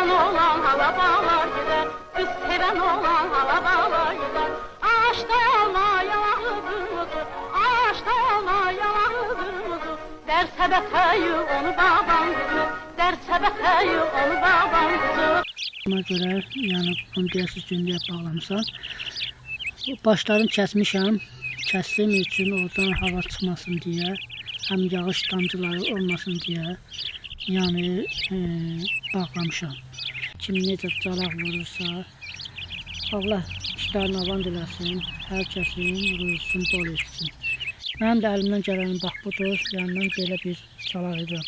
seven olan hala bağlar gider, kız seven olan hala bağlar gider. Ağaçta olma yalağı kırmızı, ağaçta olma yalağı kırmızı. Derse beteyi onu baban kızı, derse beteyi onu baban kızı. Buna görə, yəni bunu deyəsiz gündəyə bağlamışam. Başlarını kəsmişəm, kəsdiyim üçün oradan hava çıxmasın deyə, həm yağış damcıları olmasın deyə, yəni bağlamışam. Kim necə calaq vurursa, Allah işlərini avan diləsin, hər kəsin vurulsun, bol etsin. Mənim də əlimdən gələni bax budur, yəni mən belə bir calaq edirəm.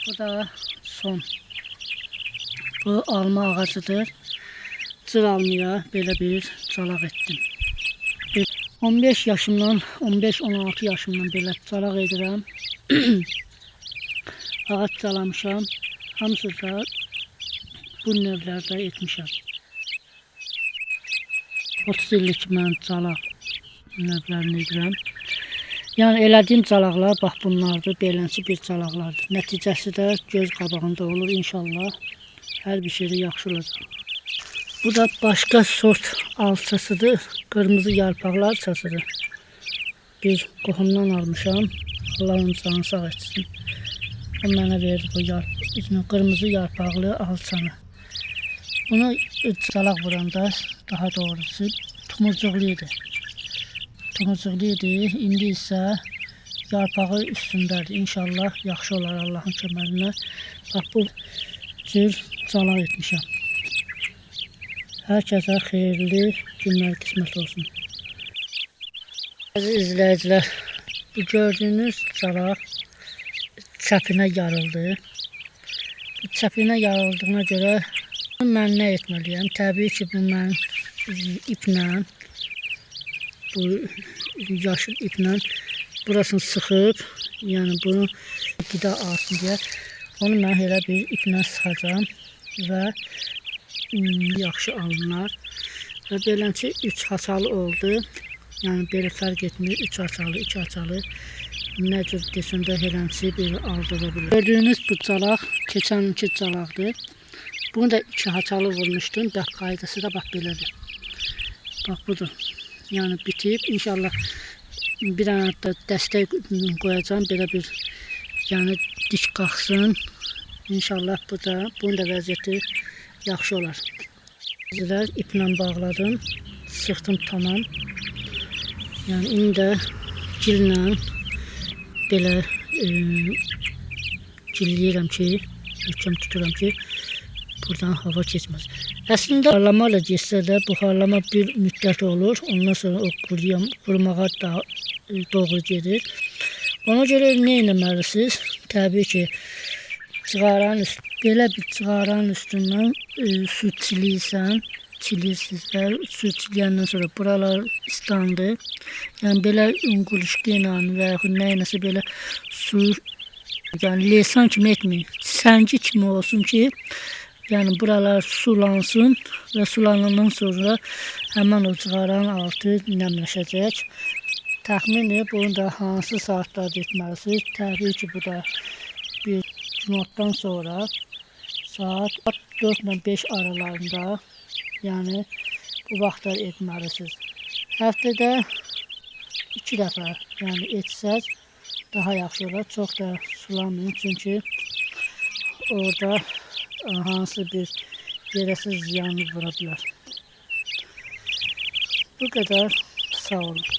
Bu da son. Bu alma ağacıdır. Cır almaya belə bir calaq etdim. 15 yaşımdan, 15-16 yaşımdan belə calaq edirəm. Ağac calamışam. Hamısı da bu növlərdə etmişəm. 30 illik mən calaq növlərini edirəm. Yəni elədiyim calaqlar bax bunlardır, beləncə bir calaqlardır. Nəticəsi də göz qabağında olur inşallah. Hər bir şeydə yaxşı olacaq. Bu da başqa sort alçasıdır. Qırmızı yarpaqlı alçasıdır. Bir qohumdan almışam. Allah onun canını sağ etsin. O mənə verdi bu qırmızı yarpaqlı alçanı. Bunu calaq vuranda, daha doğrusu tumurcuqluydu. Tumurcuqluydu. İndi isə yarpağı üstündədir. İnşallah yaxşı olar Allahın köməyinə. Bax bu cür calaq etmişəm. Hər kəsə xeyirli günlər qismət olsun. Əziz izləyicilər, bu gördüyünüz calaq çəpinə yarıldı. Bu çəpinə yarıldığına görə mən nə etməliyəm? Təbii ki, bu mən iplə, bu yaşıl iplə burasını sıxıb, yəni bunu qida alsın deyə onu mən elə bir iplə sıxacağım və yaxşı alınlar. Və beləncə 3 haçalı oldu. Yəni belə fərq etmir. 3 haçalı, 2 haçalı. Nə cür desin də eləncə bir aldıra bilir. Gördüyünüz bu calaq keçənki calaqdır. Bunu da 2 haçalı vurmuşdum. Bax qaydası da bax belədir. Bax budur. Yəni bitib. İnşallah bir dənə də dəstək qoyacağım. Belə bir yəni dik qalxsın. İnşallah bu da bunun da vəziyyəti yaxşı olar. Bizlər iplə bağladım. Sıxdım tamam. Yəni indi də gillə belə gilləyirəm ki, möhkəm tuturam ki, buradan hava keçməz. Əslində harlama ilə getsə də bu harlama bir müddət olur. Ondan sonra o qurumağa da doğru gedir. Ona görə nə etməlisiniz? Təbii ki, belə bir cığaranın üstündən su çilirsiniz və su çiliyəndən sonra buralar islandı. Yəni belə quluşqu ilə və yaxud nə iləsə belə su, yəni lesan kimi etməyin. Səngi kimi olsun ki, yəni buralar sulansın və sulanandan sonra həmən o cığaranın altı nəmləşəcək. Təxmini bunu da hansı saatlarda etməlisiniz? Təbii ki, bu da bir günortadan sonra saat 4 ilə 5 aralarında, yəni bu vaxtlar etməlisiniz. Həftədə 2 dəfə yəni etsəz daha yaxşı olar. Çox da sulanmayın, çünki orada hansı bir yerəsiz ziyanı vura bilər. Bu qədər, sağ olun.